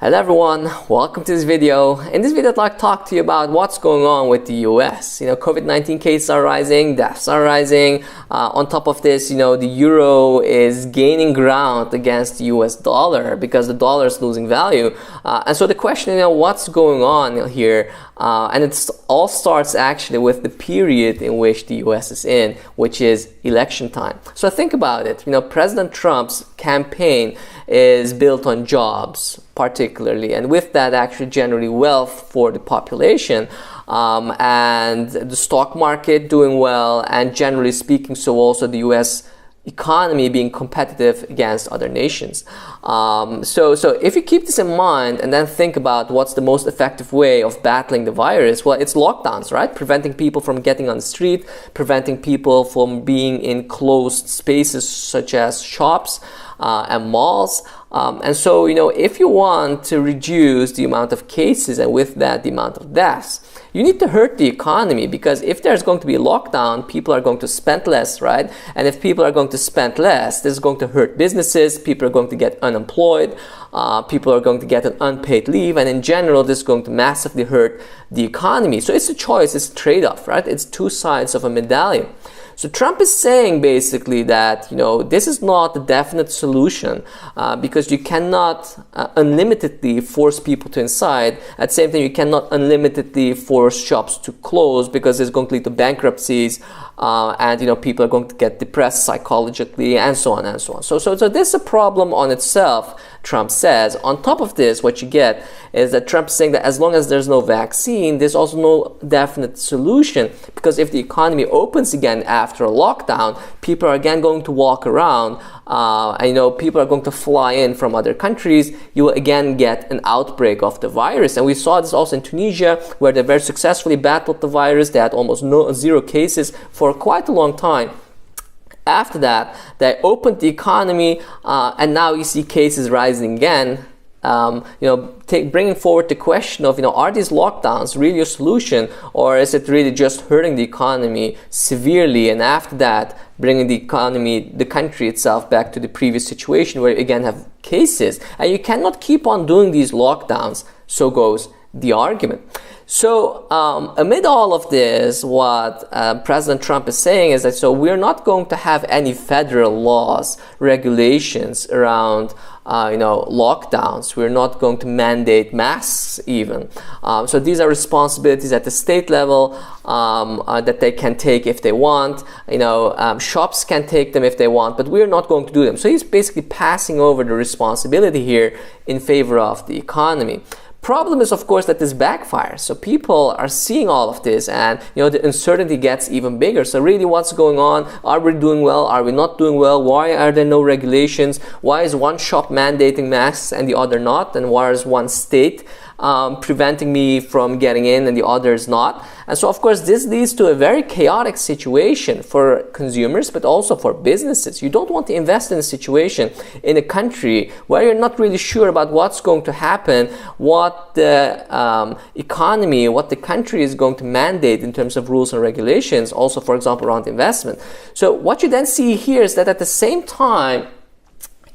Hello everyone, welcome to this video. In this video I'd like to talk to you about what's going on with the US. COVID-19 cases are rising, deaths are rising. On top of this, the euro is gaining ground against the US dollar because the dollar is losing value. And so the question, what's going on here? And it all starts actually with the period in which the US is in, which is election time. So think about it. President Trump's campaign is built on jobs, particularly, and with that actually generally wealth for the population, and the stock market doing well, and generally speaking, so also the US economy being competitive against other nations. So if you keep this in mind and then think about what's the most effective way of battling the virus, well, it's lockdowns, right? Preventing people from getting on the street, preventing people from being in closed spaces such as shops and malls. And so, if you want to reduce the amount of cases and with that the amount of deaths, you need to hurt the economy, because if there's going to be a lockdown, people are going to spend less, right? And if people are going to spend less, this is going to hurt businesses, people are going to get unemployed, people are going to get an unpaid leave, and in general, this is going to massively hurt the economy. So it's a choice, it's a trade-off, right? It's two sides of a medallion. So Trump is saying basically that, this is not a definite solution because you cannot unlimitedly force people to inside. At the same time, you cannot unlimitedly force shops to close because it's going to lead to bankruptcies and, people are going to get depressed psychologically and so on and so on. So this is a problem on itself, Trump says. On top of this, what you get is that Trump is saying that as long as there's no vaccine, there's also no definite solution, because if the economy opens again after a lockdown, people are again going to walk around, and people are going to fly in from other countries. You will again get an outbreak of the virus. And we saw this also in Tunisia, where they very successfully battled the virus. They had almost zero cases for quite a long time. After that, they opened the economy, and now you see cases rising again. Bringing forward the question of, are these lockdowns really a solution, or is it really just hurting the economy severely? And after that, bringing the economy, the country itself, back to the previous situation where you again have cases. And you cannot keep on doing these lockdowns. So goes the argument. So amid all of this, what President Trump is saying is that we're not going to have any federal laws, regulations around lockdowns. We're not going to mandate masks even. So these are responsibilities at the state level that they can take if they want. Shops can take them if they want, but we're not going to do them. So he's basically passing over the responsibility here in favor of the economy. Problem is, of course, that this backfires. So people are seeing all of this, and the uncertainty gets even bigger. So really, what's going on? Are we doing well? Are we not doing well? Why are there no regulations? Why is one shop mandating masks and the other not? And why is one state preventing me from getting in and the other is not? And so, of course, this leads to a very chaotic situation for consumers, but also for businesses. You don't want to invest in a situation in a country where you're not really sure about what's going to happen, what the economy, what the country is going to mandate in terms of rules and regulations, also, for example, around investment. So what you then see here is that at the same time,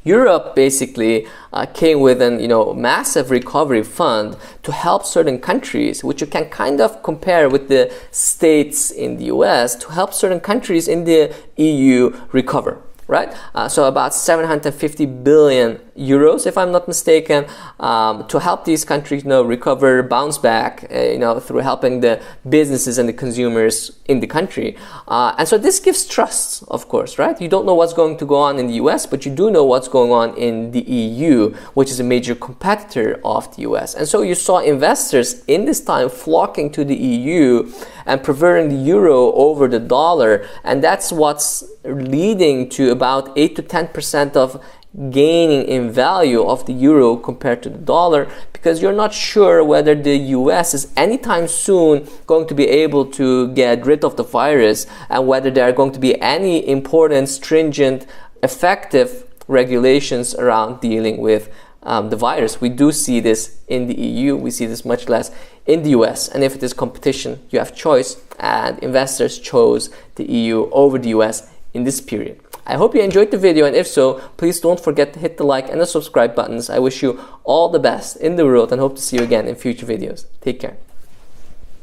Europe basically came with a massive recovery fund to help certain countries, which you can kind of compare with the states in the US, to help certain countries in the EU recover. Right? So about 750 billion euros, if I'm not mistaken, to help these countries recover, bounce back, through helping the businesses and the consumers in the country. And so this gives trust, of course, right? You don't know what's going to go on in the US, but you do know what's going on in the EU, which is a major competitor of the US. And so you saw investors in this time flocking to the EU and preferring the euro over the dollar. And that's what's leading to about 8 to 10% of gaining in value of the euro compared to the dollar, because you're not sure whether the US is anytime soon going to be able to get rid of the virus, and whether there are going to be any important, stringent, effective regulations around dealing with the virus. We do see this in the EU, we see this much less in the US. And if it is competition, you have choice, and investors chose the EU over the US in this period. I hope you enjoyed the video, and if so, please don't forget to hit the like and the subscribe buttons. I wish you all the best in the world and hope to see you again in future videos. Take care.